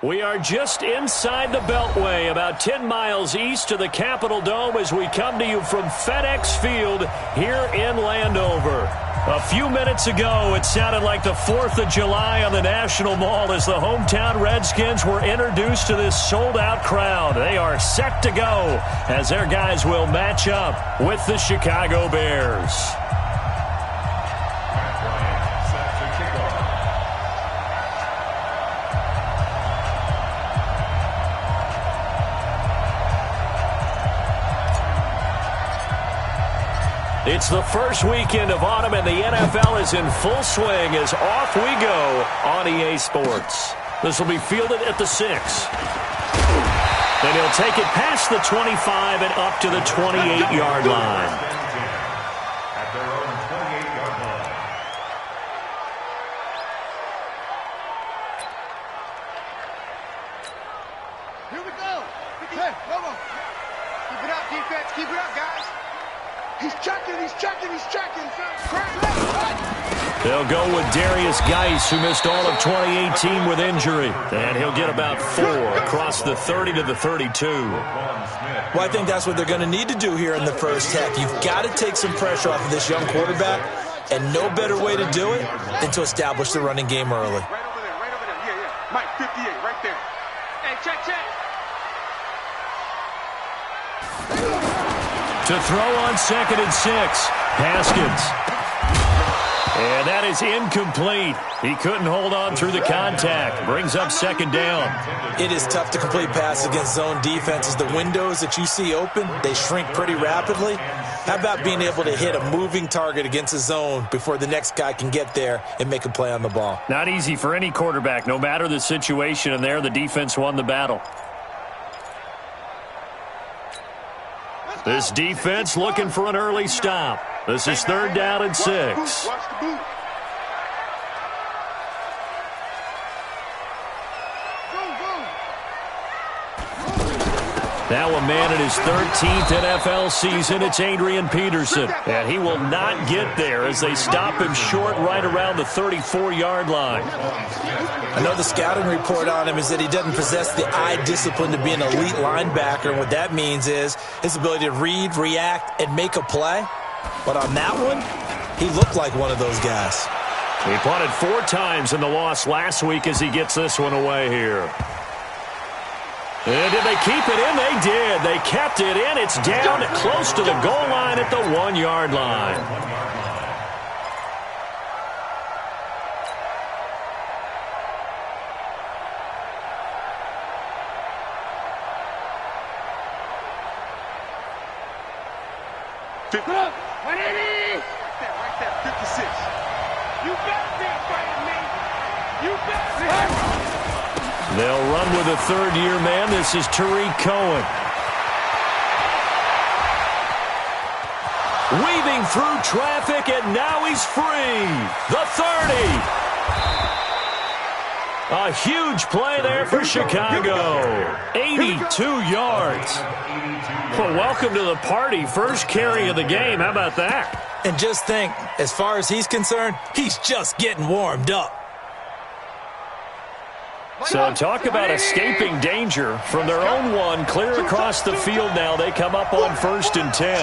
We are just inside the Beltway, about 10 miles east of the Capitol Dome as we come to you from FedEx Field here in Landover. A few minutes ago, it sounded like the 4th of July on the National Mall as the hometown Redskins were introduced to this sold-out crowd. They are set to go as their guys will match up with the Chicago Bears. It's the first weekend of autumn, and the NFL is in full swing as off we go on EA Sports. This will be fielded at the 6. And he'll take it past the 25 and up to the 28-yard line. At their own 28-yard line. Here we go. Hey, come on. Keep it up, defense. Keep it up, guys. He's checking, he's checking, he's checking. They'll go with Darius Geis, who missed all of 2018 with injury. And he'll get about 4 across the 30 to the 32. Well, I think that's what they're going to need to do here in the first half. You've got to take some pressure off of this young quarterback, and no better way to do it than to establish the running game early. Right over there, right over there. Yeah, yeah. Mike, 58, right there. Hey, check, check. To throw on 2nd and 6, Haskins. And that is incomplete. He couldn't hold on through the contact. Brings up 2nd down. It is tough to complete passes against zone defenses. The windows that you see open, they shrink pretty rapidly. How about being able to hit a moving target against a zone before the next guy can get there and make a play on the ball? Not easy for any quarterback, no matter the situation. And there, the defense won the battle. This defense looking for an early stop. This is 3rd down and 6. Watch the boot. Now a man in his 13th NFL season, it's Adrian Peterson. And he will not get there as they stop him short right around the 34-yard line. I know the scouting report on him is that he doesn't possess the eye discipline to be an elite linebacker. And what that means is his ability to read, react, and make a play. But on that one, he looked like one of those guys. He punted 4 times in the loss last week as he gets this one away here. And did they keep it in? They did. They kept it in. It's down close to the goal line at the 1-yard line. Right there, 56. You better be fighting me. You better be. They'll run with a 3rd-year man. This is Tariq Cohen. Weaving through traffic, and now he's free. The 30. A huge play there for Chicago. 82 yards. Well, welcome to the party. First carry of the game. How about that? And just think, as far as he's concerned, he's just getting warmed up. So talk about escaping danger from their own 1, clear across the field now. They come up on 1st and 10.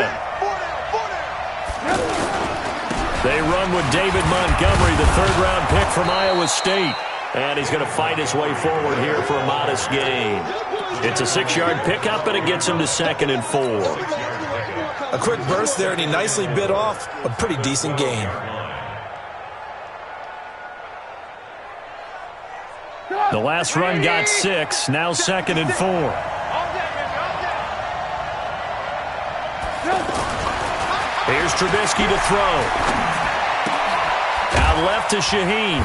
They run with David Montgomery, the 3rd-round pick from Iowa State. And he's going to fight his way forward here for a modest gain. It's a 6-yard pickup, and it gets him to 2nd and 4. A quick burst there, and he nicely bit off a pretty decent gain. The last run got 6, now 2nd and 4. Here's Trubisky to throw. Out left to Shaheen.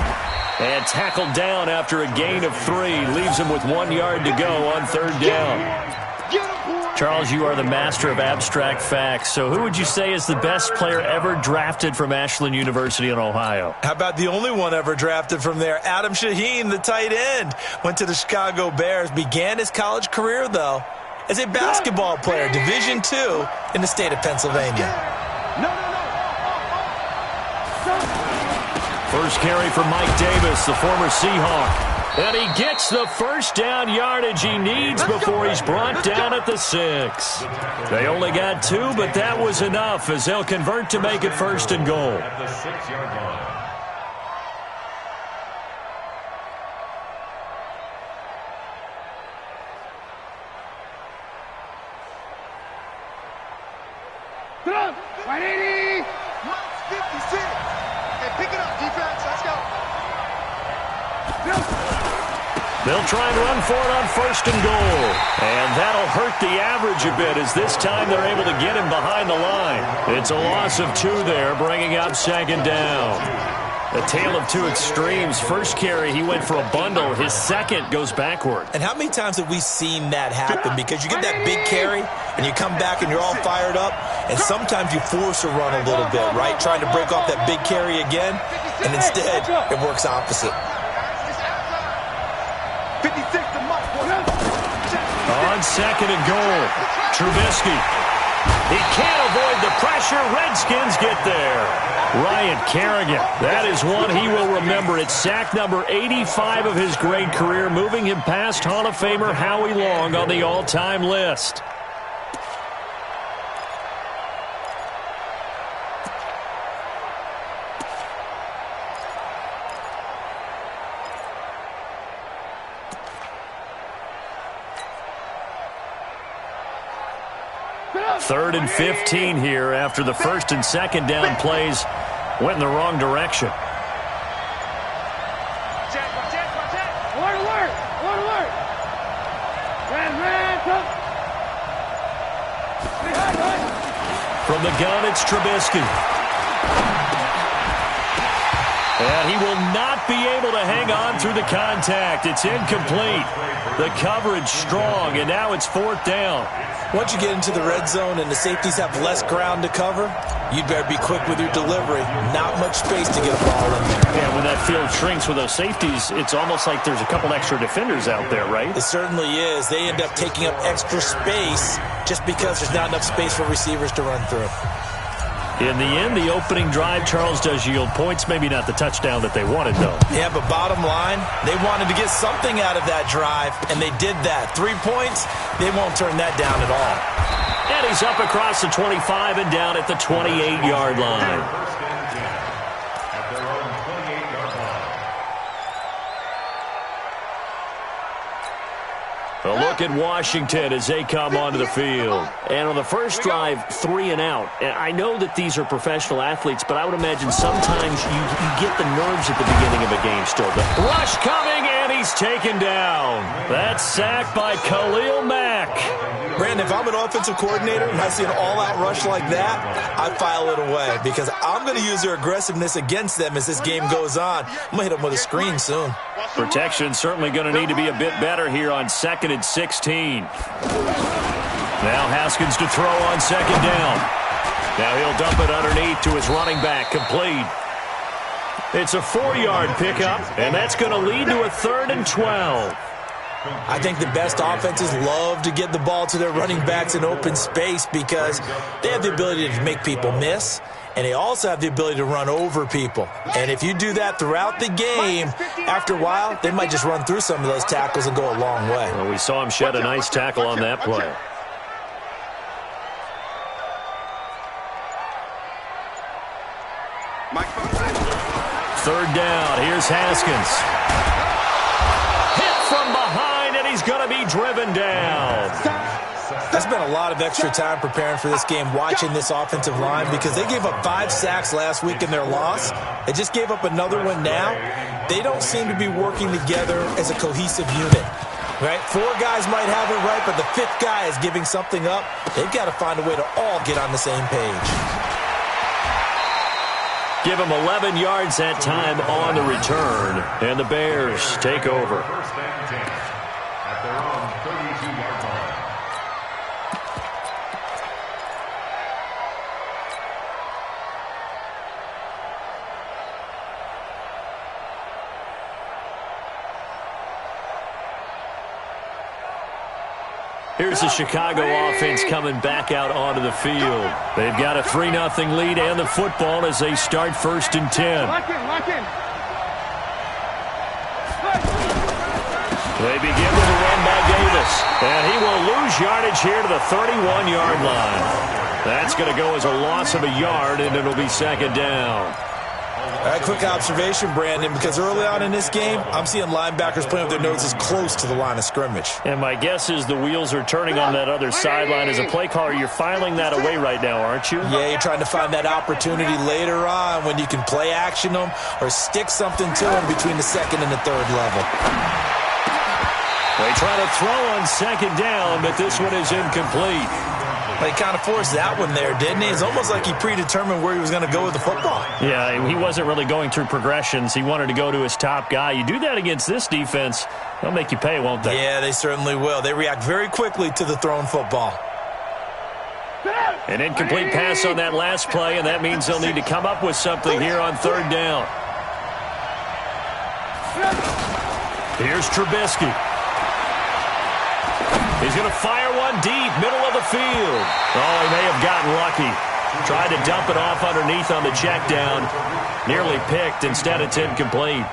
And tackled down after a gain of 3. Leaves him with 1 yard to go on 3rd down. Charles, you are the master of abstract facts. So who would you say is the best player ever drafted from Ashland University in Ohio? How about the only one ever drafted from there? Adam Shaheen, the tight end. Went to the Chicago Bears. Began his college career, though, as a basketball player, Division II in the state of Pennsylvania. First carry for Mike Davis, the former Seahawk. And he gets the first down yardage he needs before he's brought down at the 6. They only got 2, but that was enough as they'll convert to make it 1st and goal. At the 6-yard line. Put on! 180! 156! Hey, pick it up, defense. Let's go. They'll try and run for it on 1st and goal. And that'll hurt the average a bit as this time they're able to get him behind the line. It's a loss of 2 there, bringing up 2nd down. A tale of 2 extremes. First carry, he went for a bundle. His second goes backward. And how many times have we seen that happen? Because you get that big carry, and you come back and you're all fired up, and sometimes you force a run a little bit, right? Trying to break off that big carry again, and instead it works opposite. 56 to Mike. On 2nd and goal, Trubisky. He can't avoid the pressure. Redskins get there. Ryan Kerrigan. That is one he will remember. It's sack number 85 of his great career, moving him past Hall of Famer Howie Long on the all-time list. Third and 15 here after the 1st and 2nd down plays went in the wrong direction. Alert, alert! Alert, alert! Red, come! From the gun, it's Trubisky. And he will not be able to hang on through the contact. It's incomplete. The coverage strong, and now it's 4th down. Once you get into the red zone and the safeties have less ground to cover, you'd better be quick with your delivery. Not much space to get a ball in there. Yeah, when that field shrinks with those safeties, it's almost like there's a couple extra defenders out there, right? It certainly is. They end up taking up extra space just because there's not enough space for receivers to run through. In the end, the opening drive, Charles, does yield points. Maybe not the touchdown that they wanted, though. Yeah, but bottom line, they wanted to get something out of that drive, and they did that. 3 points, they won't turn that down at all. And he's up across the 25 and down at the 28-yard line. First and 10 at their own 28-yard line. A look at Washington as they come onto the field. And on the first drive, 3 and out. And I know that these are professional athletes, but I would imagine sometimes you get the nerves at the beginning of a game still. The rush coming, and he's taken down. That's sacked by Khalil Mack. Brandon, if I'm an offensive coordinator and I see an all-out rush like that, I file it away because I'm going to use their aggressiveness against them as this game goes on. I'm going to hit them with a screen soon. Protection certainly going to need to be a bit better here on 2nd and 16. Now Haskins to throw on 2nd down. Now he'll dump it underneath to his running back, complete. It's a 4-yard pickup, and that's going to lead to a 3rd and 12. I think the best offenses love to get the ball to their running backs in open space because they have the ability to make people miss, and they also have the ability to run over people. And if you do that throughout the game, after a while, they might just run through some of those tackles and go a long way. Well, we saw him shed a nice tackle on that play. Third down. Here's Haskins. Hit from behind, and he's going to be driven down. I spent a lot of extra time preparing for this game, watching this offensive line, because they gave up 5 sacks last week in their loss. They just gave up another one now. They don't seem to be working together as a cohesive unit. Right? 4 guys might have it right, but the 5th guy is giving something up. They've got to find a way to all get on the same page. Give him 11 yards that time on the return, and the Bears take over. First and 10 at their own 32-yard line. Here's the Chicago offense coming back out onto the field. They've got a 3-0 lead and the football as they start 1st and 10. Lock in, lock in. They begin with a run by Davis. And he will lose yardage here to the 31-yard line. That's going to go as a loss of a yard, and it'll be second down. All right, quick observation, Brandon, because early on in this game, I'm seeing linebackers playing with their noses close to the line of scrimmage. And my guess is the wheels are turning on that other sideline. As a play caller, you're filing that away right now, aren't you? Yeah, you're trying to find that opportunity later on when you can play action them or stick something to them between the second and the third level. They try to throw on second down, but this one is incomplete. He kind of forced that one there, didn't he? It's almost like he predetermined where he was going to go with the football. Yeah, he wasn't really going through progressions. He wanted to go to his top guy. You do that against this defense, they'll make you pay, won't they? Yeah, they certainly will. They react very quickly to the thrown football. An incomplete pass on that last play, and that means they'll need to come up with something here on third down. Here's Trubisky. He's going to fire one deep, middle of the field. Oh, he may have gotten lucky. Tried to dump it off underneath on the check down. Nearly picked. Instead, it's incomplete.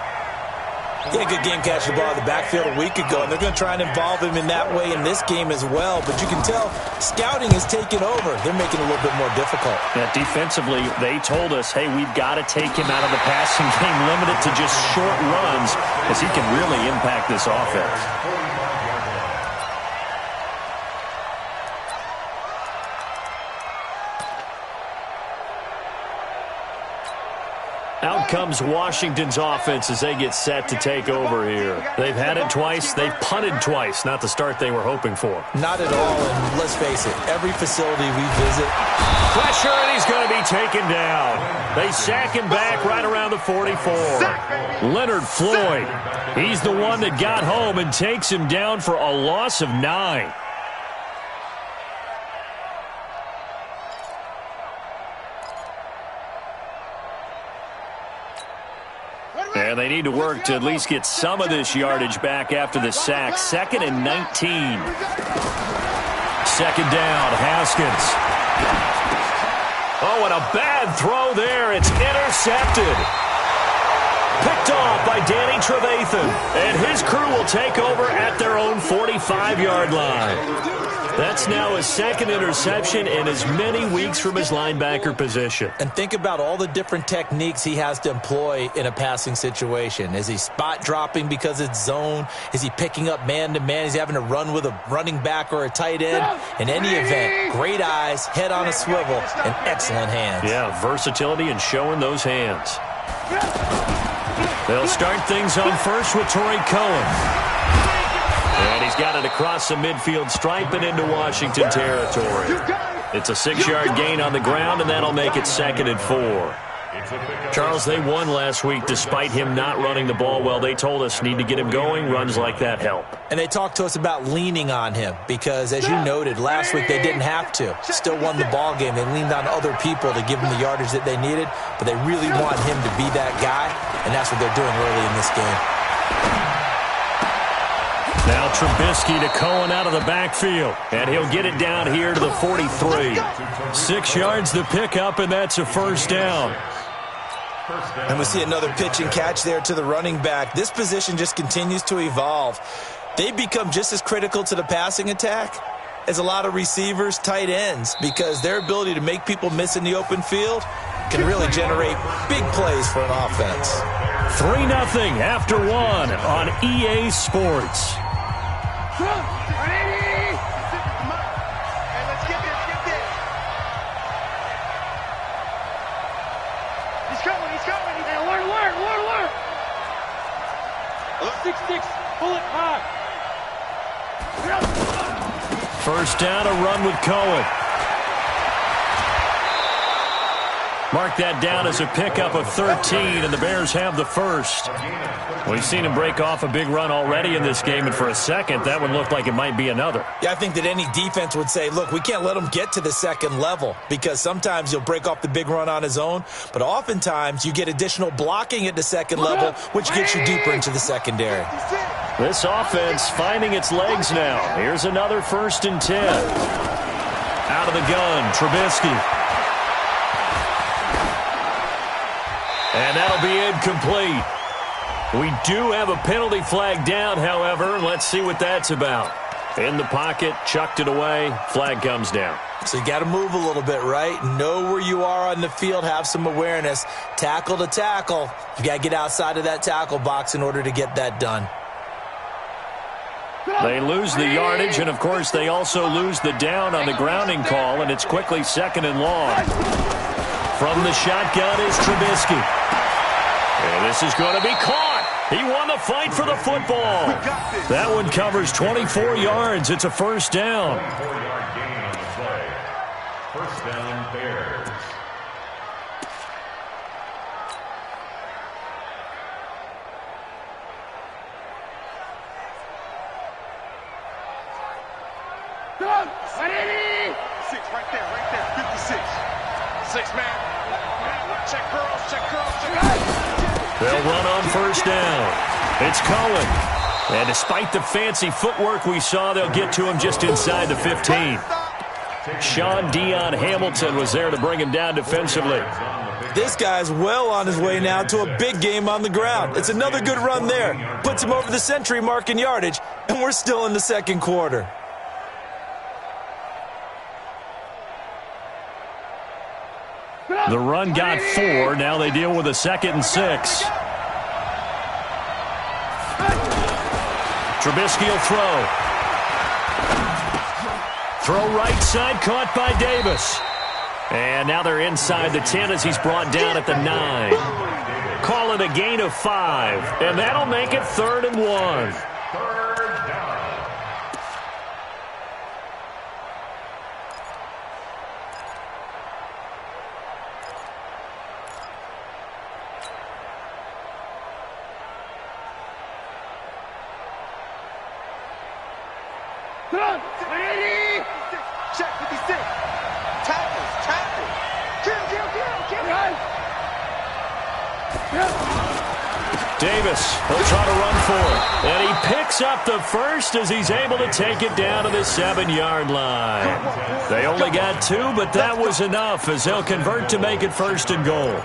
Yeah, good game catching the ball in the backfield a week ago, and they're going to try and involve him in that way in this game as well. But you can tell scouting is taking over. They're making it a little bit more difficult. Yeah, defensively, they told us, hey, we've got to take him out of the passing game, limit it to just short runs, because he can really impact this offense. Out comes Washington's offense as they get set to take over here. They've had it twice. They've punted twice. Not the start they were hoping for. Not at all, and let's face it, every facility we visit. Pressure, and he's going to be taken down. They sack him back right around the 44. Leonard Floyd, he's the one that got home and takes him down for a loss of 9. And they need to work to at least get some of this yardage back after the sack. 2nd and 19. Second down, Haskins. Oh, and a bad throw there. It's intercepted. Picked off by Danny Trevathan. And his crew will take over at their own 45-yard line. That's now his second interception in as many weeks from his linebacker position. And think about all the different techniques he has to employ in a passing situation. Is he spot dropping because it's zone? Is he picking up man-to-man? Is he having to run with a running back or a tight end? In any event, great eyes, head on a swivel, and excellent hands. Yeah, versatility and showing those hands. They'll start things on first with Torrey Cohen. And he's got it across the midfield stripe and into Washington territory. It's a 6-yard gain on the ground, and that'll make it 2nd and 4. Charles, they won last week despite him not running the ball well. They told us need to get him going. Runs like that help. And they talked to us about leaning on him because, as you noted, last week they didn't have to. Still won the ball game. They leaned on other people to give them the yardage that they needed, but they really want him to be that guy, and that's what they're doing early in this game. Now Trubisky to Cohen out of the backfield, and he'll get it down here to the 43. 6 yards the pickup, and that's a first down. And we see another pitch and catch there to the running back. This position just continues to evolve. They become just as critical to the passing attack as a lot of receivers, tight ends, because their ability to make people miss in the open field can really generate big plays for an offense. 3-0 after 1 on EA Sports. He's coming. Hey, alert. 6-6, pull it high. First down, a run with Cohen. Mark that down as a pickup of 13, and the Bears have the first. We've seen him break off a big run already in this game, and for a second, that one looked like it might be another. Yeah, I think that any defense would say, look, we can't let him get to the second level because sometimes he'll break off the big run on his own, but oftentimes you get additional blocking at the second level, which gets you deeper into the secondary. This offense finding its legs now. Here's another 1st and 10. Out of the gun, Trubisky. And that'll be incomplete. We do have a penalty flag down, however. Let's see what that's about. In the pocket, chucked it away, flag comes down. So you got to move a little bit, right? Know where you are on the field, have some awareness. Tackle to tackle. You got to get outside of that tackle box in order to get that done. They lose the yardage, and, of course, they also lose the down on the grounding call, and it's quickly 2nd and long. From the shotgun is Trubisky. And this is going to be caught. He won the fight for the football. That one covers 24 yards. It's a first down. 24-yard gain on the play. First down, Bears. Six right there, 56. 6 man. Check curls. They'll run on first down. It's Cohen. And despite the fancy footwork we saw, they'll get to him just inside the 15. Sean Dion Hamilton was there to bring him down defensively. This guy's well on his way now to a big game on the ground. It's another good run there. Puts him over the century mark in yardage, and we're still in the second quarter. The run got 4. Now they deal with a 2nd and 6. Trubisky will throw. Throw right side, caught by Davis. And now they're inside the 10 as he's brought down at the 9. Call it a gain of 5. And that'll make it 3rd and 1. Third down. Check 56. Tackle. Davis will try to run for it. And he picks up the first as he's able to take it down to the 7-yard line. They only got 2, but that was enough as they'll convert to make it 1st and goal.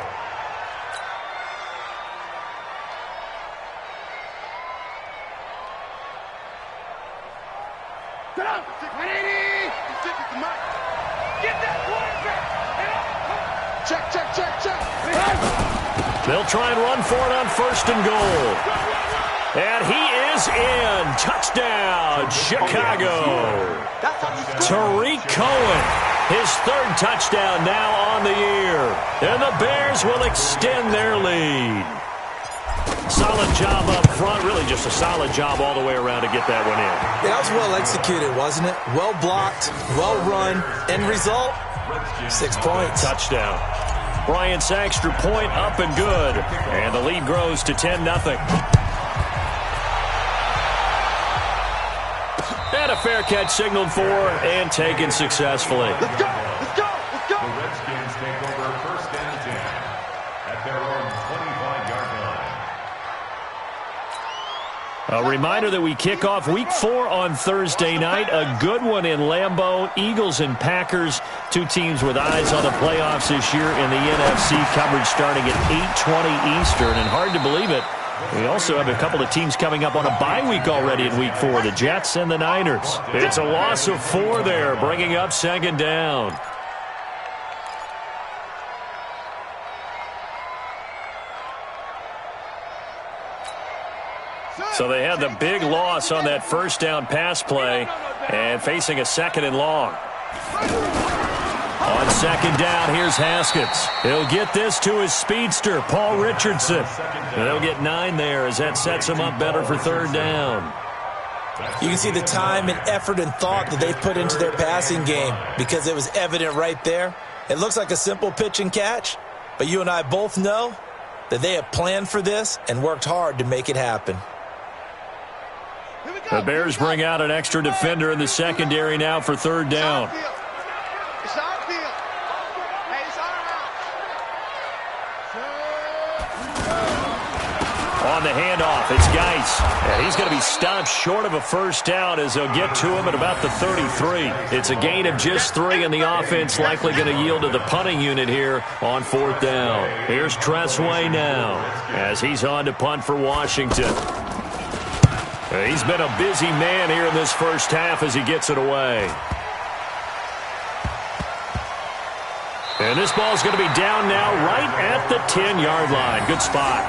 They'll try and run for it on 1st and goal. And he is in. Touchdown, Chicago. Tariq Cohen, his 3rd touchdown now on the year. And the Bears will extend their lead. Solid job up front. Really just a solid job all the way around to get that one in. Yeah, that was well executed, wasn't it? Well blocked, well run. End result, 6 points. Touchdown. Bryant's extra point up and good. And the lead grows to 10-0. And a fair catch signaled for and taken successfully. Let's go. The Redskins take over 1st and 10 at their own 25-yard line. A reminder that we kick off Week 4 on Thursday night. A good one in Lambeau. Eagles and Packers, 2 teams with eyes on the playoffs this year in the NFC. Coverage starting at 8:20 Eastern. And hard to believe it, we also have a couple of teams coming up on a bye week already in Week 4, the Jets and the Niners. It's a loss of 4 there, bringing up 2nd down. So they had the big loss on that 1st down pass play and facing a 2nd and long. On 2nd down, here's Haskins. He'll get this to his speedster, Paul Richardson. And they'll get 9 there as that sets him up better for 3rd down. You can see the time and effort and thought that they've put into their passing game because it was evident right there. It looks like a simple pitch and catch, but you and I both know that they have planned for this and worked hard to make it happen. The Bears bring out an extra defender in the secondary now for 3rd down. It's our field. Hey, it's our house. On the handoff, it's Geis. And he's going to be stopped short of a first down as they'll get to him at about the 33. It's a gain of just 3, and the offense likely going to yield to the punting unit here on 4th down. Here's Tressway now as he's on to punt for Washington. He's been a busy man here in this first half as he gets it away. And this ball's going to be down now right at the 10-yard line. Good spot.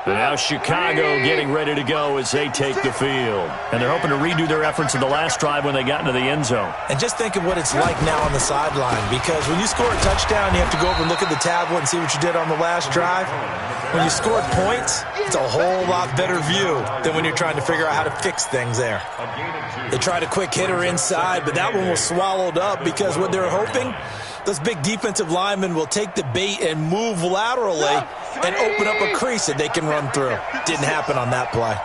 Now Chicago getting ready to go as they take the field. And they're hoping to redo their efforts in the last drive when they got into the end zone. And just think of what it's like now on the sideline, because when you score a touchdown, you have to go over and look at the tablet and see what you did on the last drive. When you scored points, it's a whole lot better view than when you're trying to figure out how to fix things there. They tried a quick hitter inside, but that one was swallowed up because what they're hoping, those big defensive linemen will take the bait and move laterally and open up a crease that they can run through. Didn't happen on that play.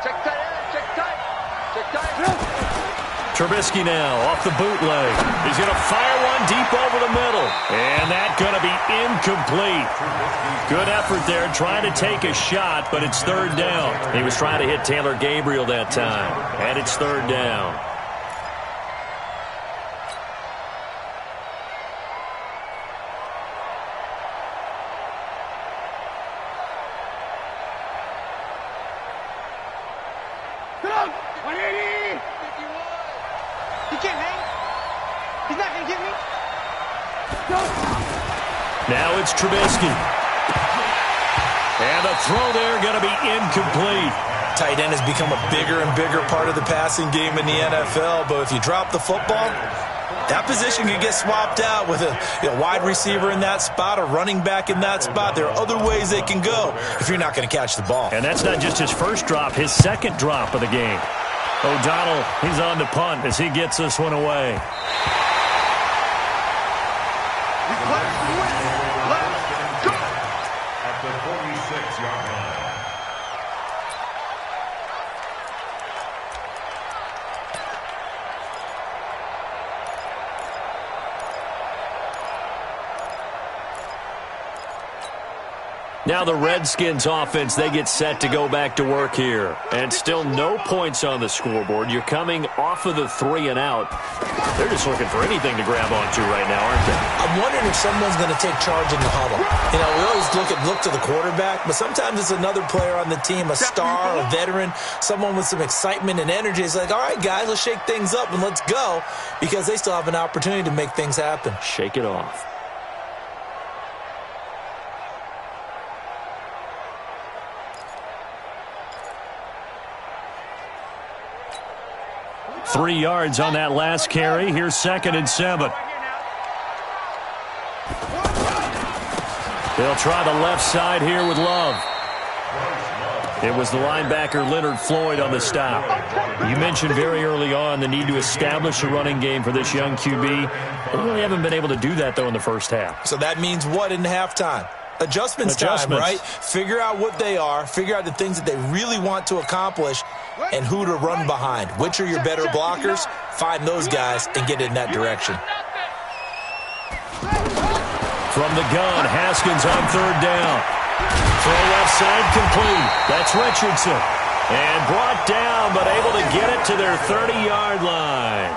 Trubisky now off the bootleg. He's going to fire one deep over the middle. And that's going to be incomplete. Good effort there trying to take a shot, but it's 3rd down. He was trying to hit Taylor Gabriel that time. And it's 3rd down. Now it's Trubisky. And the throw there going to be incomplete. Tight end has become a bigger and bigger part of the passing game in the NFL, but if you drop the football, that position can get swapped out with a wide receiver in that spot, a running back in that spot. There are other ways they can go if you're not going to catch the ball. And that's not just his first drop, his second drop of the game. O'Donnell, he's on to punt as he gets this one away. At the 46-yard line. Now the Redskins offense, they get set to go back to work here. And still no points on the scoreboard. You're coming off of the 3 and out. They're just looking for anything to grab onto right now, aren't they? I'm wondering if someone's going to take charge in the huddle. You know, we always look to the quarterback, but sometimes it's another player on the team, a star, a veteran, someone with some excitement and energy. It's like, all right, guys, let's shake things up and let's go, because they still have an opportunity to make things happen. Shake it off. Three yards on that last carry. Here's 2nd and 7. They'll try the left side here with Love. It was the linebacker Leonard Floyd on the stop. You mentioned very early on the need to establish a running game for this young QB. They really haven't been able to do that, though, in the first half. So that means what in halftime? Adjustments time, right? Figure out what they are, figure out the things that they really want to accomplish, and who to run behind. Which are your better blockers? Find those guys and get in that direction. From the gun, Haskins on 3rd down. Throw left side complete. That's Richardson. And brought down, but able to get it to their 30-yard line.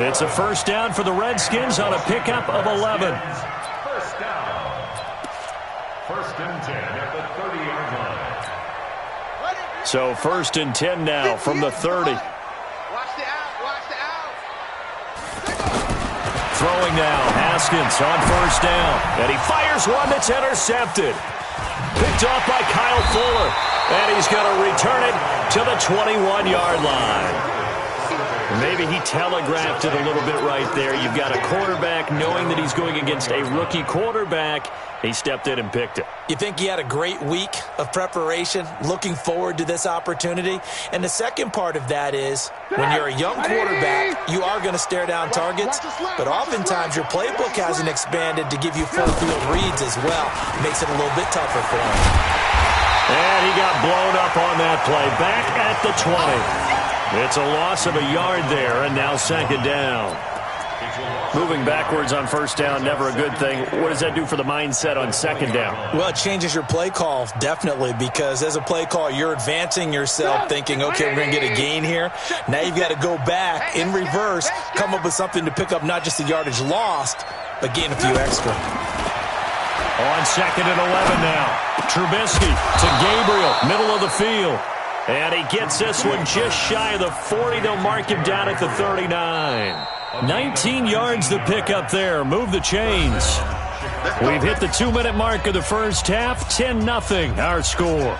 It's a first down for the Redskins on a pickup of 11. First down. 1st and 10 at the 30-yard line. So 1st and 10 now from the 30. Watch the out. Throwing now, Haskins on 1st down. And he fires one that's intercepted. Picked off by Kyle Fuller. And he's going to return it to the 21-yard line. Maybe he telegraphed it a little bit right there. You've got a quarterback knowing that he's going against a rookie quarterback. He stepped in and picked it. You think he had a great week of preparation, looking forward to this opportunity? And the second part of that is, when you're a young quarterback, you are going to stare down targets, but oftentimes your playbook hasn't expanded to give you full field reads as well. It makes it a little bit tougher for him. And he got blown up on that play. Back at the 20. It's a loss of a yard there, and now second down. Moving backwards on first down, never a good thing. What does that do for the mindset on second down? Well, it changes your play call, definitely, because as a play call, you're advancing yourself thinking, okay, we're going to get a gain here. Now you've got to go back in reverse, come up with something to pick up not just the yardage lost, but gain a few extra. On second and 11 now. Trubisky to Gabriel, middle of the field. And he gets this one just shy of the 40. They'll mark him down at the 39. 19 yards to pick up there. Move the chains. We've hit the 2-minute mark of the first half. 10-0 our score.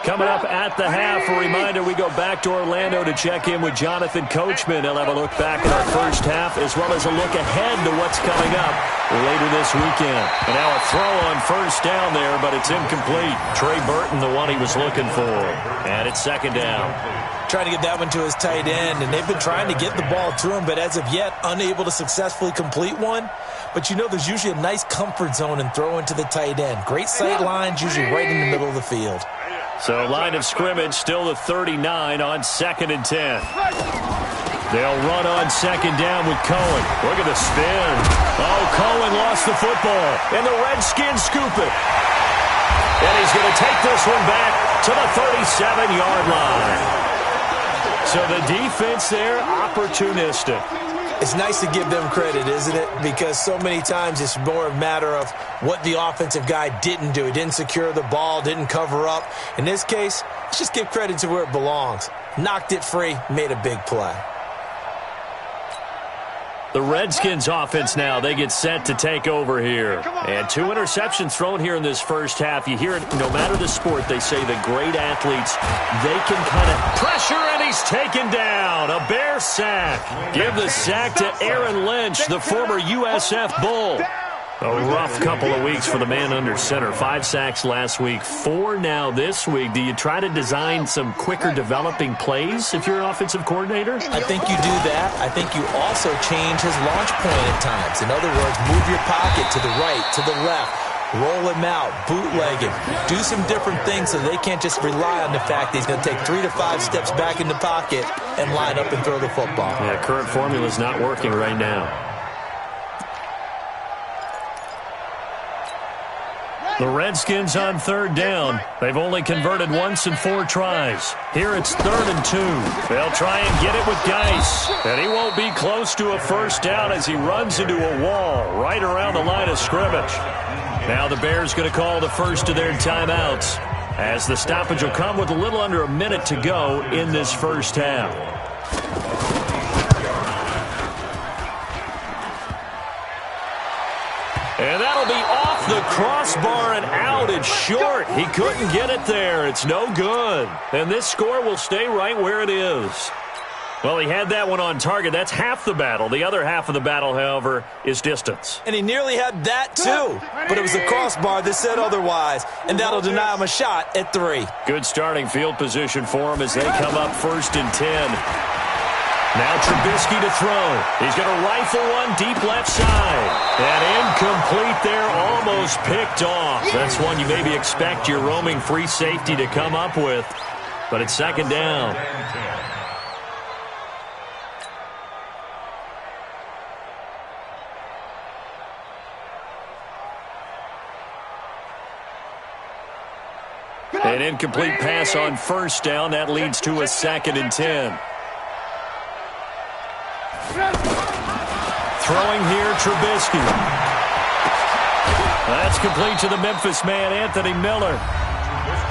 Coming up at the half, a reminder, we go back to Orlando to check in with Jonathan Coachman. He'll have a look back at our first half as well as a look ahead to what's coming up later this weekend. And now a throw on first down there, but it's incomplete. Trey Burton, the one he was looking for. And it's second down. Trying to get that one to his tight end, and they've been trying to get the ball to him, but as of yet, unable to successfully complete one. But you know there's usually a nice comfort zone in throwing to the tight end. Great sight lines, usually right in the middle of the field. So line of scrimmage still the 39 on second and 10. They'll run on second down with Cohen. Look at the spin. Oh, Cohen lost the football, and the Redskins scoop it. And he's going to take this one back to the 37-yard line. So the defense there, opportunistic. It's nice to give them credit, isn't it? Because so many times it's more a matter of what the offensive guy didn't do. He didn't secure the ball, didn't cover up. In this case, let's just give credit to where it belongs. Knocked it free, made a big play. The Redskins offense now, they get set to take over here. And 2 interceptions thrown here in this first half. You hear it, no matter the sport, they say the great athletes, they can kind of pressure, and he's taken down. A Bear sack. Give the sack to Aaron Lynch, the former USF Bull. A rough couple of weeks for the man under center. 5 sacks last week, 4 now this week. Do you try to design some quicker developing plays if you're an offensive coordinator? I think you do that. I think you also change his launch point at times. In other words, move your pocket to the right, to the left. Roll him out, bootleg him. Do some different things so they can't just rely on the fact that he's going to take 3 to 5 steps back in the pocket and line up and throw the football. Yeah, current formula is not working right now. The Redskins on third down. They've only converted once in 4 tries. Here it's 3rd and 2. They'll try and get it with Geis. And he won't be close to a first down as he runs into a wall right around the line of scrimmage. Now the Bears going to call the first of their timeouts as the stoppage will come with a little under a minute to go in this first half. And that'll be off the crossbar and out. It's short. He couldn't get it there. It's no good. And this score will stay right where it is. Well, he had that one on target. That's half the battle. The other half of the battle, however, is distance. And he nearly had that, too. But it was a crossbar that said otherwise. And that'll deny him a shot at 3. Good starting field position for him as they come up 1st and 10. Now Trubisky to throw. He's going to rifle one deep left side. And incomplete there, almost picked off. That's one you maybe expect your roaming free safety to come up with. But it's second down. An incomplete pass on first down. That leads to a 2nd and 10. Throwing here, Trubisky. That's complete to the Memphis man, Anthony Miller.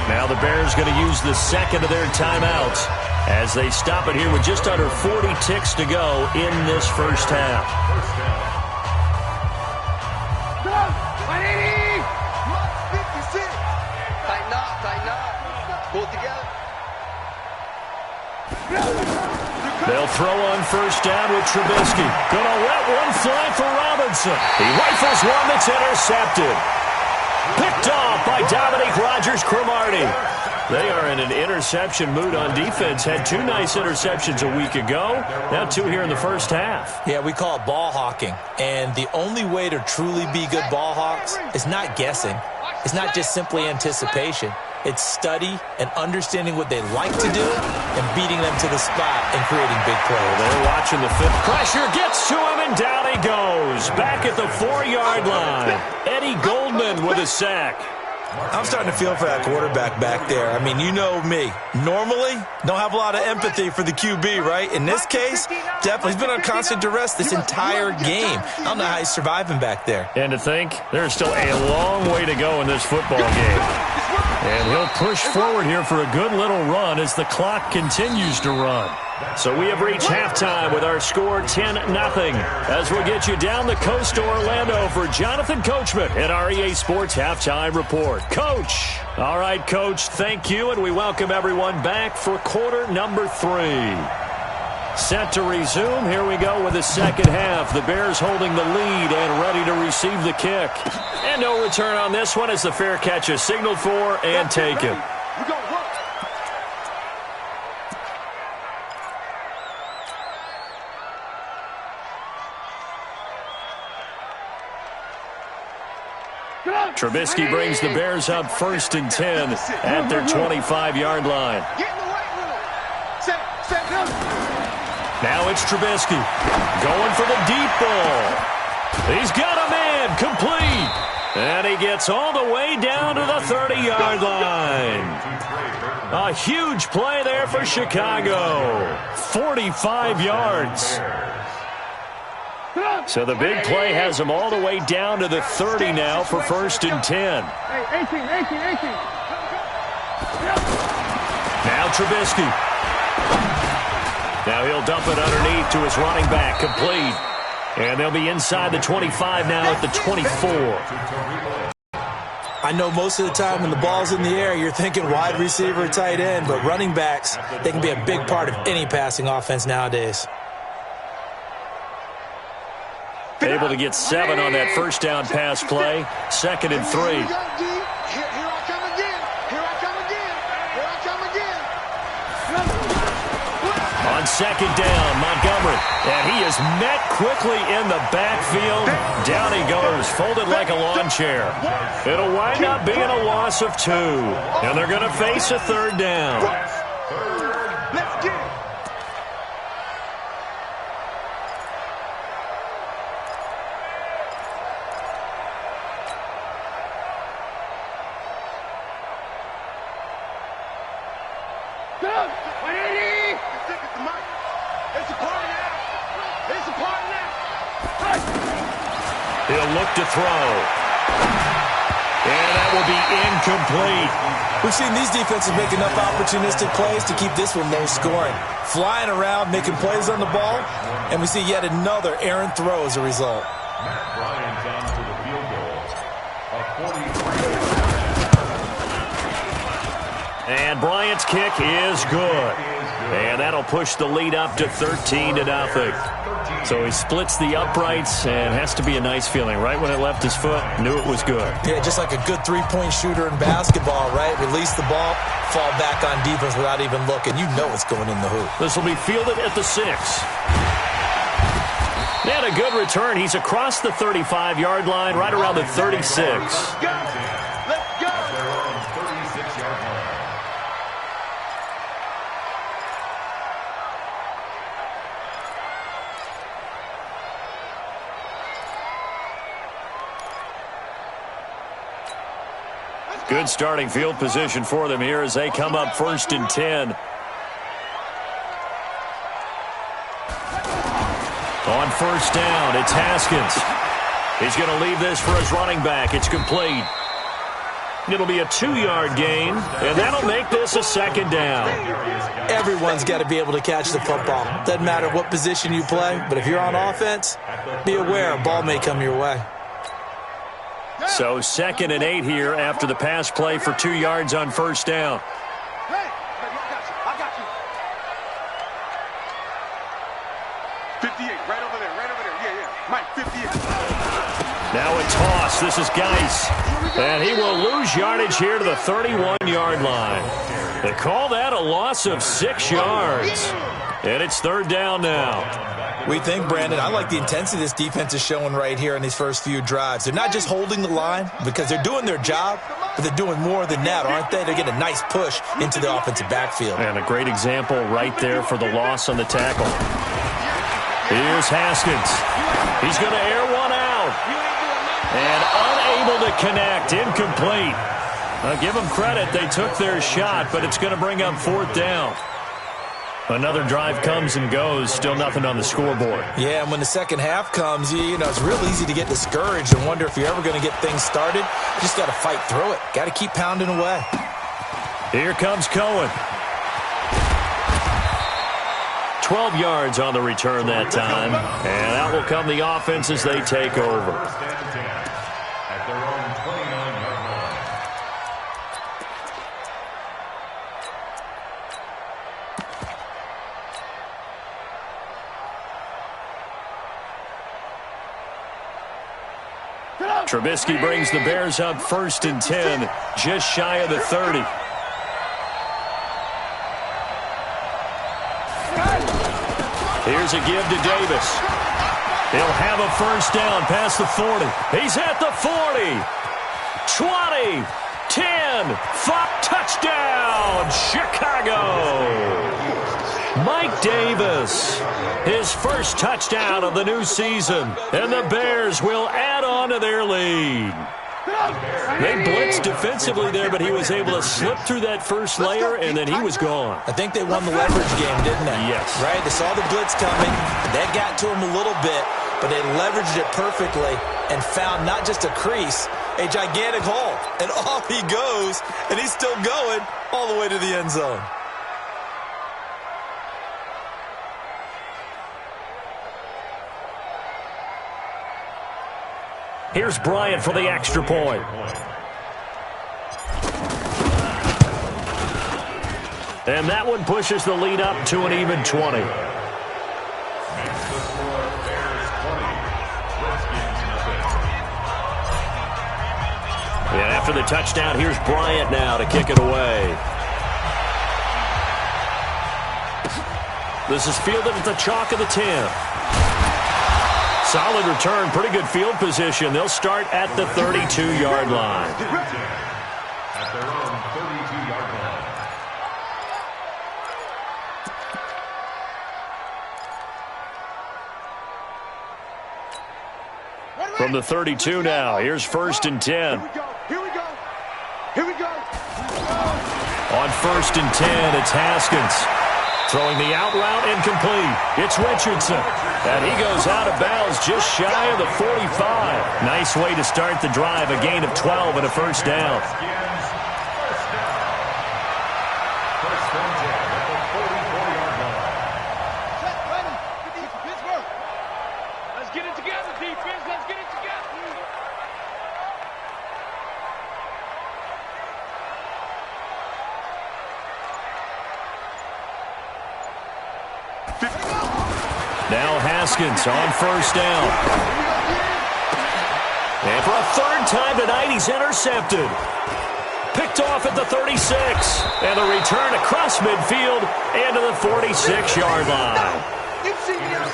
Now the Bears going to use the second of their timeouts. as they stop it here with just under 40 ticks to go in this first half. Tighten up. Pull it together. They'll throw on first down with Trubisky. Gonna let one fly for Robinson. He rifles one that's intercepted. Picked off by Dominique Rodgers-Cromartie. They are in an interception mood on defense. Had 2 nice interceptions a week ago. Now 2 here in the first half. Yeah, we call it ball hawking. And the only way to truly be good ball hawks is not guessing. It's not just simply anticipation. It's study and understanding what they like to do and beating them to the spot and creating big plays. They're watching the fifth. Pressure gets to him, and down he goes. Back at the 4-yard line. Eddie Goldman with a sack. I'm starting to feel for that quarterback back there. I mean, you know me. Normally, don't have a lot of empathy for the QB, right? In this case, definitely. He's been on constant duress this entire game. I don't know how he's surviving back there. And to think, there's still a long way to go in this football game. And he'll push forward here for a good little run as the clock continues to run. So we have reached halftime with our score 10-0. As we'll get you down the coast to Orlando for Jonathan Coachman at our EA Sports Halftime Report. Coach. All right, Coach, thank you, and we welcome everyone back for quarter number 3. Set to resume. Here we go with the second half. The Bears holding the lead and ready to receive the kick. And no return on this one as the fair catch is signaled for and taken. Trubisky brings the Bears up 1st and 10 at their 25-yard line. Now it's Trubisky going for the deep ball. He's got a man complete. And he gets all the way down to the 30-yard line. A huge play there for Chicago. 45 yards. So the big play has him all the way down to the 30 now for 1st and 10. Now Trubisky. Now he'll dump it underneath to his running back, complete. And they'll be inside the 25 now at the 24. I know most of the time when the ball's in the air, you're thinking wide receiver, tight end, but running backs, they can be a big part of any passing offense nowadays. Able to get 7 on that first down pass play. 2nd and 3. On 2nd down, Montgomery. And he is met quickly in the backfield. Down he goes, folded like a lawn chair. It'll wind up being a loss of 2. And they're going to face a 3rd down. Let's get it. He'll look to throw. And that will be incomplete. We've seen these defenses make enough opportunistic plays to keep this one low scoring. Flying around, making plays on the ball, and we see yet another errant throw as a result. Matt Bryant down for the field goal. A 43. And Bryant's kick is good. And that'll push the lead up to 13-0. So he splits the uprights, and has to be a nice feeling. Right when it left his foot, knew it was good. Yeah, just like a good three-point shooter in basketball, right? Release the ball, fall back on defense without even looking. You know it's going in the hoop. This will be fielded at the 6. And a good return. He's across the 35-yard line, right around the 36. Good starting field position for them here as they come up 1st and 10. On 1st down, it's Haskins. He's going to leave this for his running back. It's complete. It'll be a 2-yard gain, and that'll make this a second down. Everyone's got to be able to catch the football. Doesn't matter what position you play, but if you're on offense, be aware a ball may come your way. So 2nd and 8 here after the pass play for 2 yards on first down. Hey, I got you. 58, right over there. Yeah. Mike, 58. Now a toss. This is Geis. And he will lose yardage here to the 31-yard line. They call that a loss of 6 yards. And it's 3rd down now. We think, Brandon, I like the intensity this defense is showing right here in these first few drives. They're not just holding the line because they're doing their job, but they're doing more than that, aren't they? They're getting a nice push into the offensive backfield. And a great example right there for the loss on the tackle. Here's Haskins. He's going to air one out. And unable to connect. Incomplete. I'll give them credit. They took their shot, but it's going to bring up 4th down. Another drive comes and goes. Still nothing on the scoreboard. Yeah, and when the second half comes, you know, it's real easy to get discouraged and wonder if you're ever going to get things started. You just got to fight through it. Got to keep pounding away. Here comes Cohen. 12 yards on the return that time. And out will come the offense as they take over. At their own 29-yard line. Trubisky brings the Bears up 1st and 10, just shy of the 30. Here's a give to Davis. He'll have a first down past the 40. He's at the 40. 20, 10, 5, touchdown, Chicago. Mike Davis, his first touchdown of the new season, and the Bears will add on to their lead. They blitzed defensively there, but he was able to slip through that first layer, and then he was gone. I think they won the leverage game, didn't they? Yes. Right? They saw the blitz coming. That got to him a little bit, but they leveraged it perfectly and found not just a crease, a gigantic hole. And off he goes, and he's still going all the way to the end zone. Here's Bryant for the extra point. And that one pushes the lead up to an even 20. And after the touchdown, here's Bryant now to kick it away. This is fielded at the chalk of the 10. Solid return, pretty good field position. They'll start at the 32-yard line. At their own 32-yard line. From the 32 now, here's 1st and 10. Here we go. On 1st and 10, it's Haskins. Throwing the out route incomplete. It's Richardson. And he goes out of bounds just shy of the 45. Nice way to start the drive. A gain of 12 and a first down. First and 10 at the 44-yard line. Pittsburgh. Let's get it together, defense. Let's get it together. Now Haskins on first down. And for a 3rd time tonight, he's intercepted. Picked off at the 36. And the return across midfield into the 46-yard line.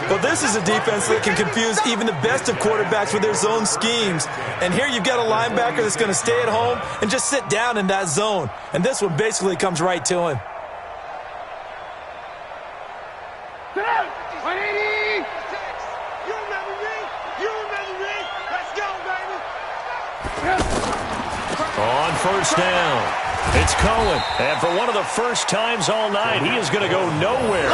But this is a defense that can confuse even the best of quarterbacks with their zone schemes. And here you've got a linebacker that's going to stay at home and just sit down in that zone. And this one basically comes right to him. On first down, it's Cohen. And for one of the first times all night, he is going to go nowhere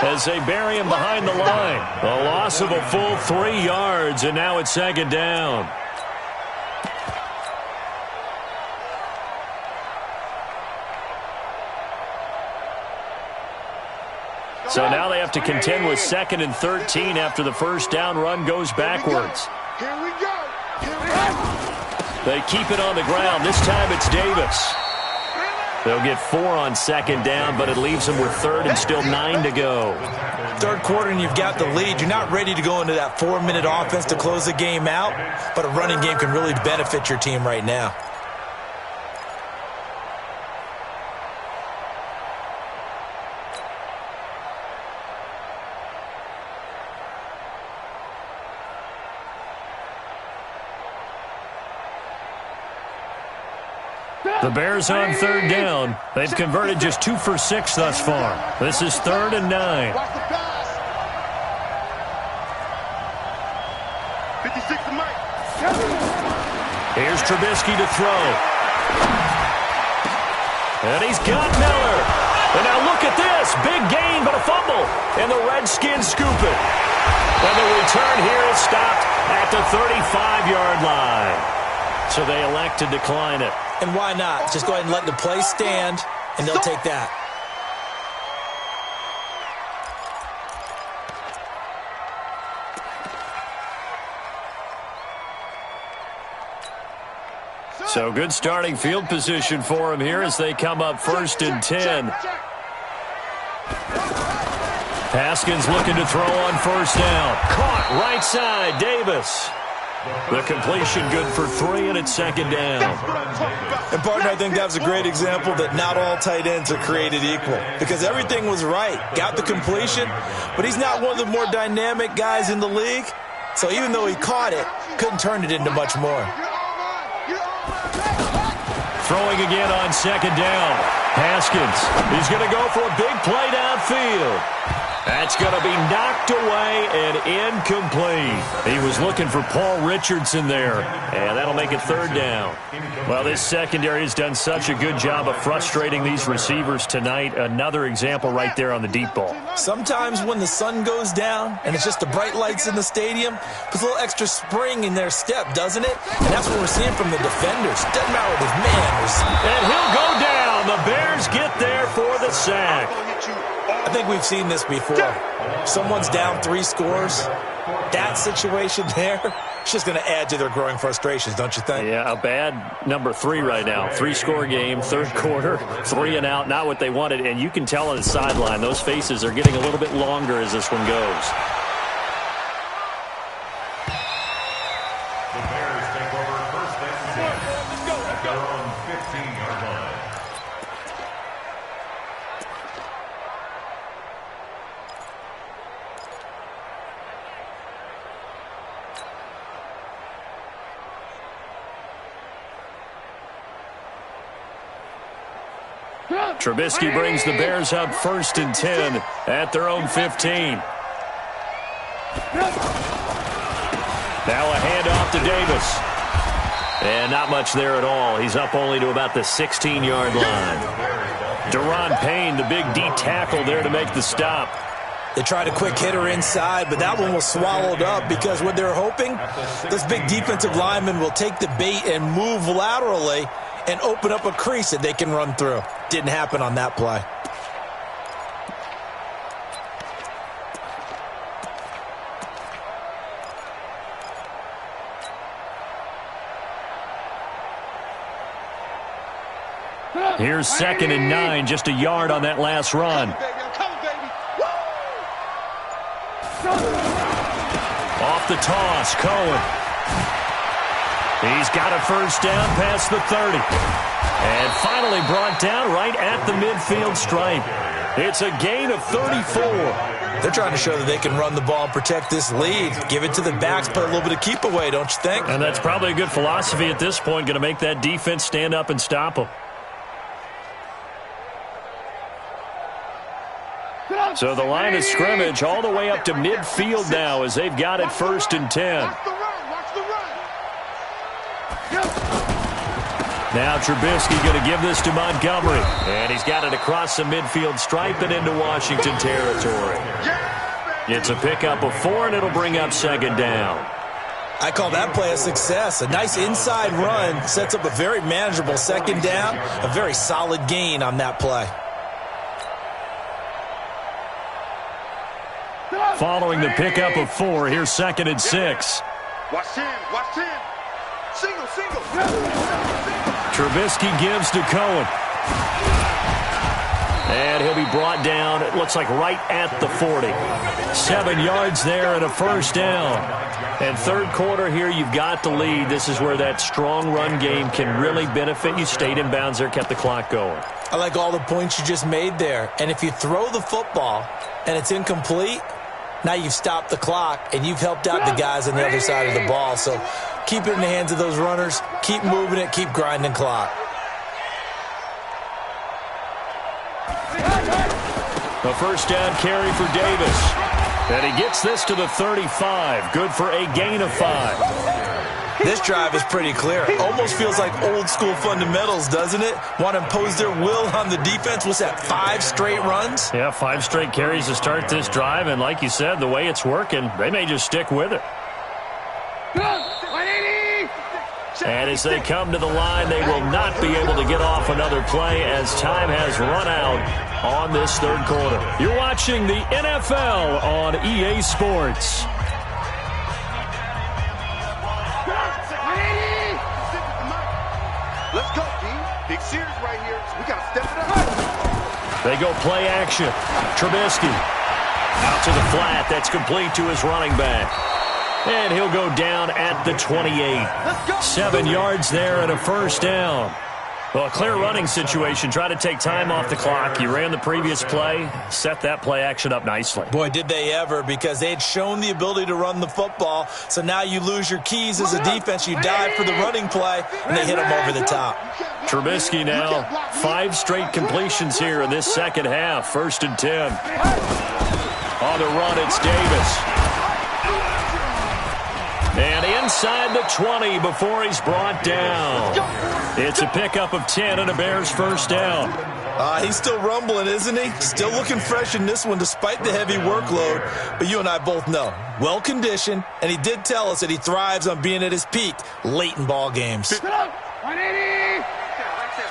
as they bury him behind the line. A loss of a full 3 yards, and now it's 2nd down. So now they have to contend with 2nd and 13 after the first down run goes backwards. Here we go. Here we go. They keep it on the ground. This time it's Davis. They'll get 4 on 2nd down, but it leaves them with 3rd and still 9 to go. 3rd quarter and you've got the lead. You're not ready to go into that 4-minute offense to close the game out, but a running game can really benefit your team right now. The Bears on 3rd down. They've converted just 2 for 6 thus far. This is 3rd and 9. Watch the pass. 56 to Mike. Here's Trubisky to throw. And he's got Miller. And now look at this. Big gain, but a fumble. And the Redskins scoop it. And the return here is stopped at the 35-yard line. So they elect to decline it. And why not? Just go ahead and let the play stand, and they'll take that. So good starting field position for him here as they come up 1st and 10. Haskins looking to throw on 1st down. Caught right side, Davis. The completion good for 3, and it's 2nd down. And, partner, I think that was a great example that not all tight ends are created equal because everything was right. Got the completion, but he's not one of the more dynamic guys in the league. So even though he caught it, couldn't turn it into much more. Throwing again on 2nd down. Haskins, he's going to go for a big play downfield. That's going to be knocked away and incomplete. He was looking for Paul Richardson there, and that'll make it 3rd down. Well, this secondary has done such a good job of frustrating these receivers tonight. Another example right there on the deep ball. Sometimes when the sun goes down and it's just the bright lights in the stadium, puts a little extra spring in their step, doesn't it? And that's what we're seeing from the defenders. Doesn't matter what his man is. And he'll go down. The Bears get there for the sack. I think we've seen this before. Someone's down 3 scores. That situation there, it's just going to add to their growing frustrations, don't you think? Yeah, a bad number 3 right now. 3-score game, 3rd quarter, 3 and out, not what they wanted. And you can tell on the sideline, those faces are getting a little bit longer as this one goes. The Bears take over 1st and 10 at their own 15-yard line. Trubisky brings the Bears up 1st and 10 at their own 15. Now a handoff to Davis. And not much there at all. He's up only to about the 16-yard line. Daron Payne, the big D tackle there to make the stop. They tried a quick hitter inside, but that one was swallowed up because what they're hoping, this big defensive lineman will take the bait and move laterally and open up a crease that they can run through. Didn't happen on that play. Here's 2nd and 9, just a yard on that last run. Off the toss, Cohen. He's got a 1st down past the 30. And finally brought down right at the midfield stripe. It's a gain of 34. They're trying to show that they can run the ball and protect this lead. Give it to the backs, play a little bit of keep away, don't you think? And that's probably a good philosophy at this point, going to make that defense stand up and stop them. So the line of scrimmage all the way up to midfield now as they've got it 1st and 10. Now Trubisky going to give this to Montgomery. And he's got it across the midfield stripe and into Washington territory. It's a pickup of 4, and it'll bring up 2nd down. I call that play a success. A nice inside run sets up a very manageable 2nd down. A very solid gain on that play. Following the pickup of 4, here's 2nd and 6. Watch 10. Watch 10. Single. Trubisky gives to Cohen. And he'll be brought down, it looks like right at the 40. 7 yards there and a first down. And third quarter here, you've got the lead. This is where that strong run game can really benefit you. Stayed in bounds there, kept the clock going. I like all the points you just made there. And if you throw the football and it's incomplete, now you've stopped the clock and you've helped out the guys on the other side of the ball. So keep it in the hands of those runners. Keep moving it. Keep grinding clock. A first down carry for Davis. And he gets this to the 35. Good for a gain of 5. This drive is pretty clear. Almost feels like old school fundamentals, doesn't it? Want to impose their will on the defense. What's that, 5 straight runs? Yeah, 5 straight carries to start this drive. And like you said, the way it's working, they may just stick with it. And as they come to the line, they will not be able to get off another play as time has run out on this third quarter. You're watching the NFL on EA Sports. Let's go, D. Big series right here. So we got to step it up. They go play action. Trubisky out to the flat. That's complete to his running back. And he'll go down at the 28. 7 yards there and a first down. Well, a clear running situation. Try to take time off the clock. You ran the previous play, set that play action up nicely. Boy, did they ever, because they had shown the ability to run the football. So now you lose your keys as a defense. You dive for the running play, and they hit them over the top. Trubisky now, 5 straight completions here in this second half. 1st and 10. On the run, it's Davis. And inside the 20 before he's brought down. It's a pickup of 10 and a Bears first down. He's still rumbling, isn't he? Still looking fresh in this one despite the heavy workload. But you and I both know, well-conditioned, and he did tell us that he thrives on being at his peak late in ball games. 180.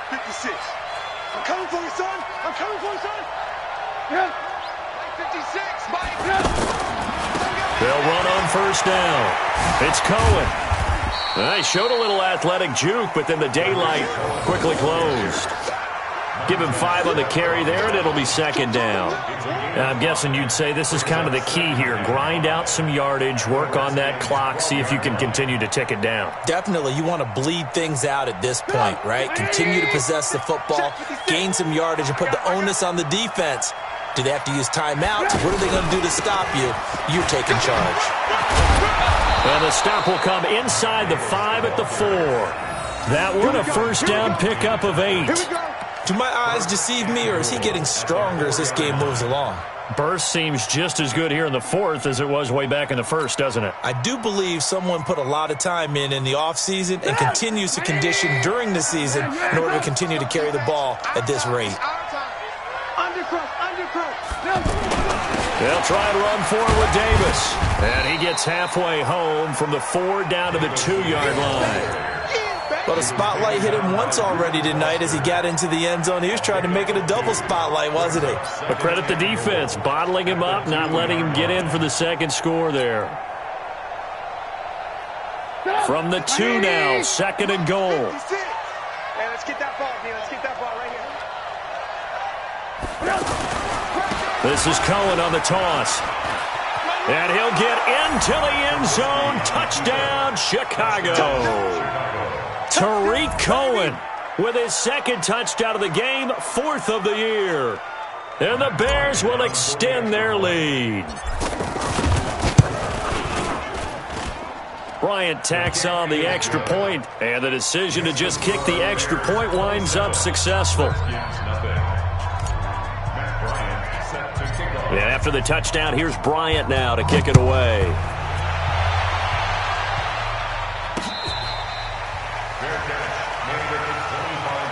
56. I'm coming for you, son. I'm coming for you, son. Yeah. 56. Mike. They'll run on first down. It's Cohen. They showed a little athletic juke, but then the daylight quickly closed. Give him 5 on the carry there, and it'll be 2nd down. And I'm guessing you'd say this is kind of the key here. Grind out some yardage, work on that clock, see if you can continue to tick it down. Definitely. You want to bleed things out at this point, right? Continue to possess the football, gain some yardage, and put the onus on the defense. Do they have to use timeouts? What are they going to do to stop you? You're taking charge. And the stop will come inside the 5 at the 4. That one a first down pickup of 8. Do my eyes deceive me, or is he getting stronger as this game moves along? Burst seems just as good here in the 4th as it was way back in the 1st, doesn't it? I do believe someone put a lot of time in the offseason and continues to condition during the season in order to continue to carry the ball at this rate. They'll try and run forward with Davis. And he gets halfway home from the 4 down to the 2-yard line. Well, the spotlight hit him once already tonight as he got into the end zone. He was trying to make it a double spotlight, wasn't he? But credit the defense, bottling him up, not letting him get in for the second score there. From the 2 now, 2nd and goal. Hey, let's get that ball, man. Let's get that ball right here. This is Cohen on the toss. And he'll get into the end zone. Touchdown, Chicago. Tariq Cohen with his 2nd touchdown of the game, 4th of the year. And the Bears will extend their lead. Bryant tacks on the extra point, and the decision to just kick the extra point winds up successful. And after the touchdown, here's Bryant now to kick it away.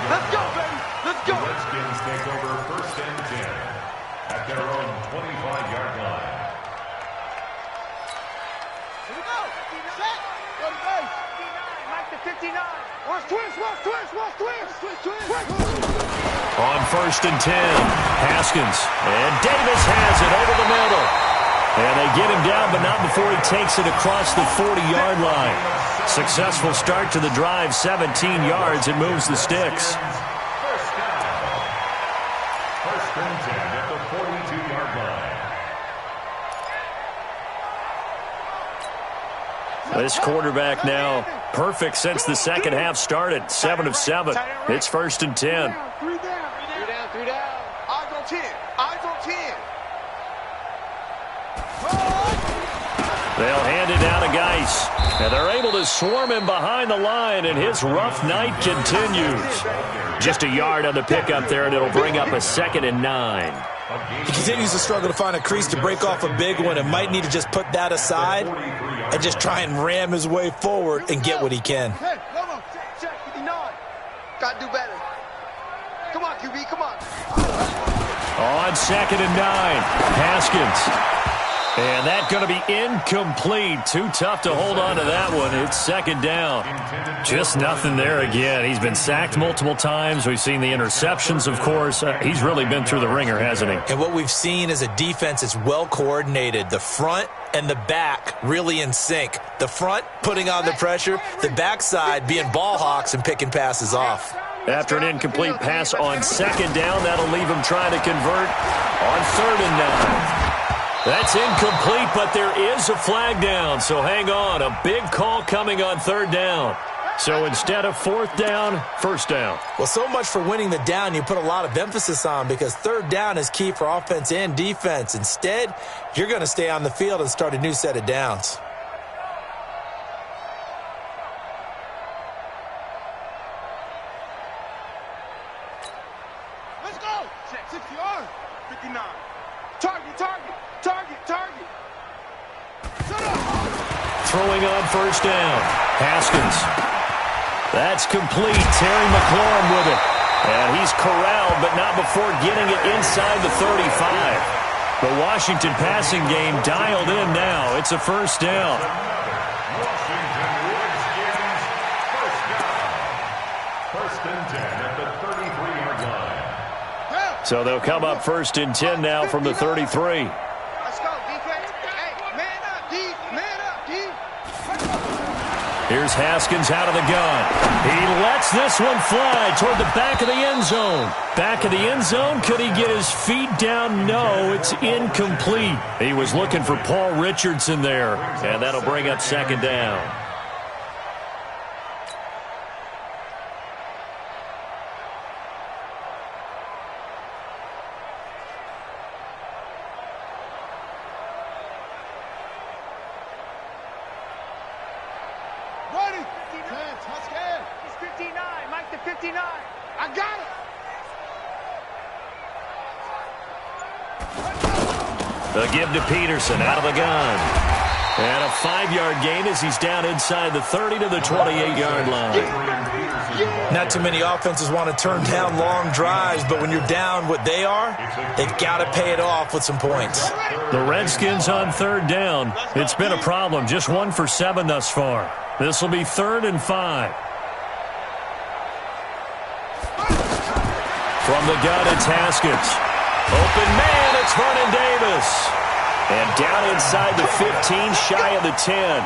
Let's go, baby. Let's go. The Redskins take over 1st and 10 at their own 25-yard line. Here we go. Set. Go to base. 59. Mike to 59. Watch twist. Watch twist. Watch twist. Twist. On 1st and 10, Haskins. And Davis has it over the middle. And they get him down, but not before he takes it across the 40-yard line. Successful start to the drive, 17 yards. It moves the sticks. First and 10 at the 42-yard line. This quarterback now perfect since the second half started. 7 of 7. It's first and 10. 3 down. Eyes on 10. Eyes on 10. They'll hand it down to Geis. And they're able to swarm him behind the line, and his rough night continues. Just a yard on the pickup there, and it'll bring up a 2nd and 9. He continues to struggle to find a crease to break off a big one and might need to just put that aside and just try and ram his way forward and get what he can. Hey, come on. Check 59. Got to do better. Come on, QB, come on. On 2nd and 9, Haskins. And that's going to be incomplete. Too tough to hold on to that one. It's 2nd down. Just nothing there again. He's been sacked multiple times. We've seen the interceptions, of course. He's really been through the ringer, hasn't he? And what we've seen is a defense that's well coordinated. The front and the back really in sync. The front putting on the pressure, the backside being ball hawks and picking passes off. After an incomplete pass on 2nd down, that'll leave him trying to convert on 3rd and 9. That's incomplete, but there is a flag down, so hang on. A big call coming on 3rd down. So instead of 4th down, 1st down. Well, so much for winning the down you put a lot of emphasis on because 3rd down is key for offense and defense. Instead, you're going to stay on the field and start a new set of downs. Let's go. Check 60 yards. 59. Target. Throwing on 1st down. Haskins. That's complete. Terry McLaurin with it. And he's corralled, but not before getting it inside the 35. The Washington passing game dialed in now. It's a 1st down. Washington Redskins, first down. First and 10 at the 33-yard line. So they'll come up 1st and 10 now from the 33. Let's go, defense. Hey, man up, D. Man up, D. Here's Haskins out of the gun. He lets this one fly toward the back of the end zone. Back of the end zone. Could he get his feet down? No, it's incomplete. He was looking for Paul Richardson there, and that'll bring up 2nd down. The give to Peterson out of the gun. And a 5-yard gain as he's down inside the 30 to the 28-yard line. Not too many offenses want to turn down long drives, but when you're down what they are, they've got to pay it off with some points. The Redskins on 3rd down. It's been a problem. Just 1 for 7 thus far. This will be 3rd and 5. From the gun, it's Haskins. Open man, it's Vernon Davis. And down inside the 15, shy of the 10.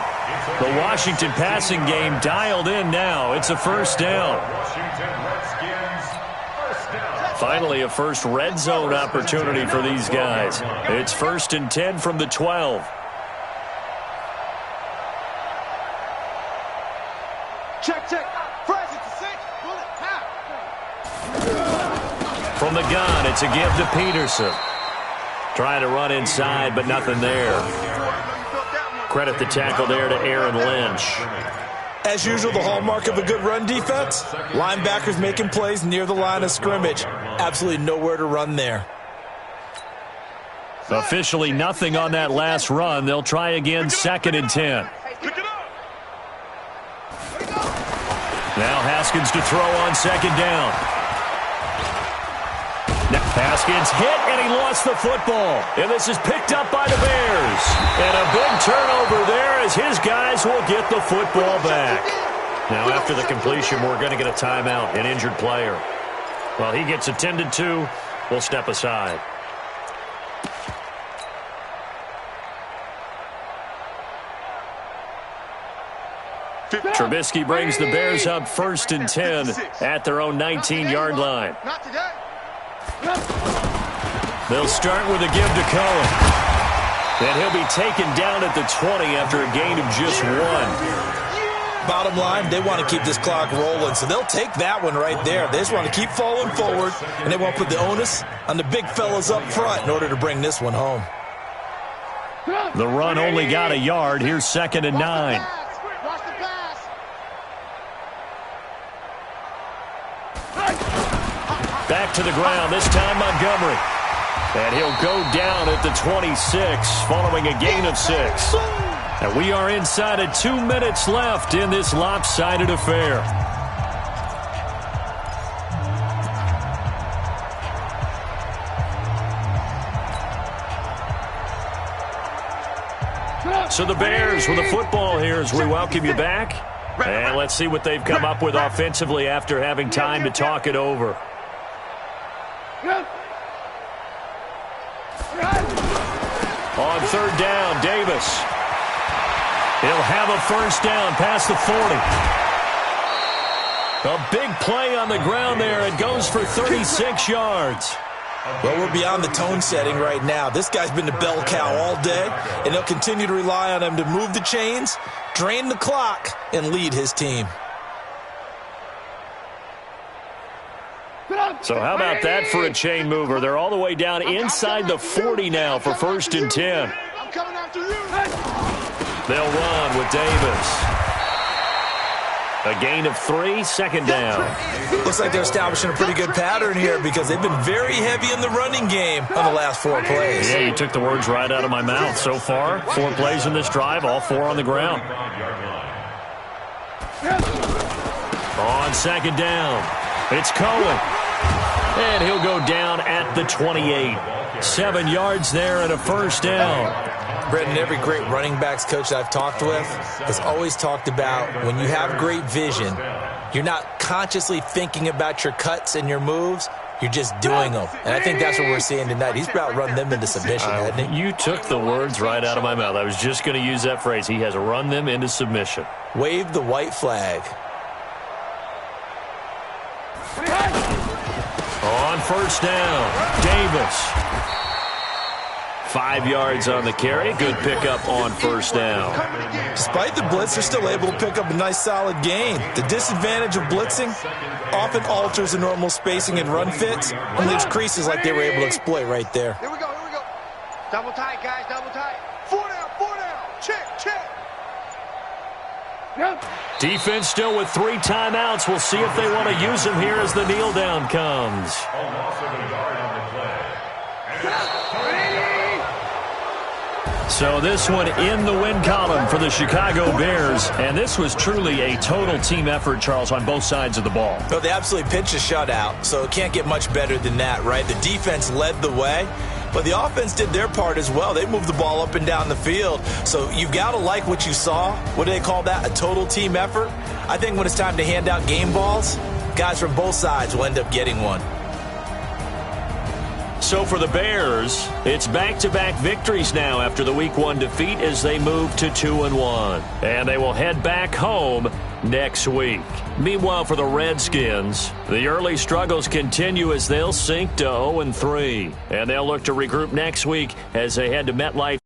The Washington passing game dialed in now. It's a 1st down. Washington Redskins, first down. Finally, a first red zone opportunity for these guys. It's 1st and 10 from the 12. Check. Press it to 6. Bullet. Half. From the gun, it's a give to Peterson. Trying to run inside, but nothing there. Credit the tackle there to Aaron Lynch. As usual, the hallmark of a good run defense, linebackers making plays near the line of scrimmage. Absolutely nowhere to run there. Officially nothing on that last run. They'll try again, 2nd and 10. Now Haskins to throw on 2nd down. Haskins hit, and he lost the football. And this is picked up by the Bears. And a big turnover there as his guys will get the football back. Now, after the completion, we're going to get a timeout, an injured player. While he gets attended to, we'll step aside. Trubisky brings the Bears up 1st and 10 at their own 19-yard line. Not today. They'll start with a give to Cohen. And he'll be taken down at the 20 after a gain of just 1. Bottom line, they want to keep this clock rolling, so they'll take that one right there. They just want to keep falling forward, and they won't put the onus on the big fellas up front in order to bring this one home. The run only got a yard. Here's 2nd and 9. Watch the pass. Back to the ground, this time Montgomery. And he'll go down at the 26 following a gain of 6. And we are inside of 2 minutes left in this lopsided affair. So the Bears with the football here as we welcome you back. And let's see what they've come up with offensively after having time to talk it over. On 3rd down, Davis. He'll have a 1st down past the 40. A big play on the ground there. It goes for 36 yards. Well, we're beyond the tone setting right now. This guy's been the bell cow all day, and they'll continue to rely on him to move the chains, drain the clock, and lead his team. So how about that for a chain mover? They're all the way down inside the 40 now for 1st and 10. I'm coming after you. They'll run with Davis. A gain of 3, 2nd down. Looks like they're establishing a pretty good pattern here because they've been very heavy in the running game on the last 4 plays. Yeah, you took the words right out of my mouth. So far, 4 plays in this drive, all 4 on the ground. On 2nd down, it's Cohen. And he'll go down at the 28. 7 yards there and a 1st down. Brendan, every great running backs coach that I've talked with has always talked about when you have great vision, you're not consciously thinking about your cuts and your moves. You're just doing them. And I think that's what we're seeing tonight. He's about run them into submission, hasn't he? You took the words right out of my mouth. I was just going to use that phrase. He has run them into submission. Wave the white flag. On 1st down, Davis. 5 yards on the carry. Good pickup on 1st down. Despite the blitz, they're still able to pick up a nice solid gain. The disadvantage of blitzing often alters the normal spacing and run fits and leaves creases like they were able to exploit right there. Here we go, here we go. Double tight, guys, double tight. 4 down. Check. Defense still with 3 timeouts. We'll see if they want to use them here as the kneel down comes. So this one in the win column for the Chicago Bears. And this was truly a total team effort, Charles, on both sides of the ball. No, they absolutely pitched a shutout, so it can't get much better than that, right? The defense led the way, but the offense did their part as well. They moved the ball up and down the field. So you've got to like what you saw. What do they call that? A total team effort? I think when it's time to hand out game balls, guys from both sides will end up getting one. So for the Bears, it's back-to-back victories now after the Week 1 defeat as they move to 2-1. And they will head back home next week. Meanwhile, for the Redskins, the early struggles continue as they'll sink to 0-3. And they'll look to regroup next week as they head to MetLife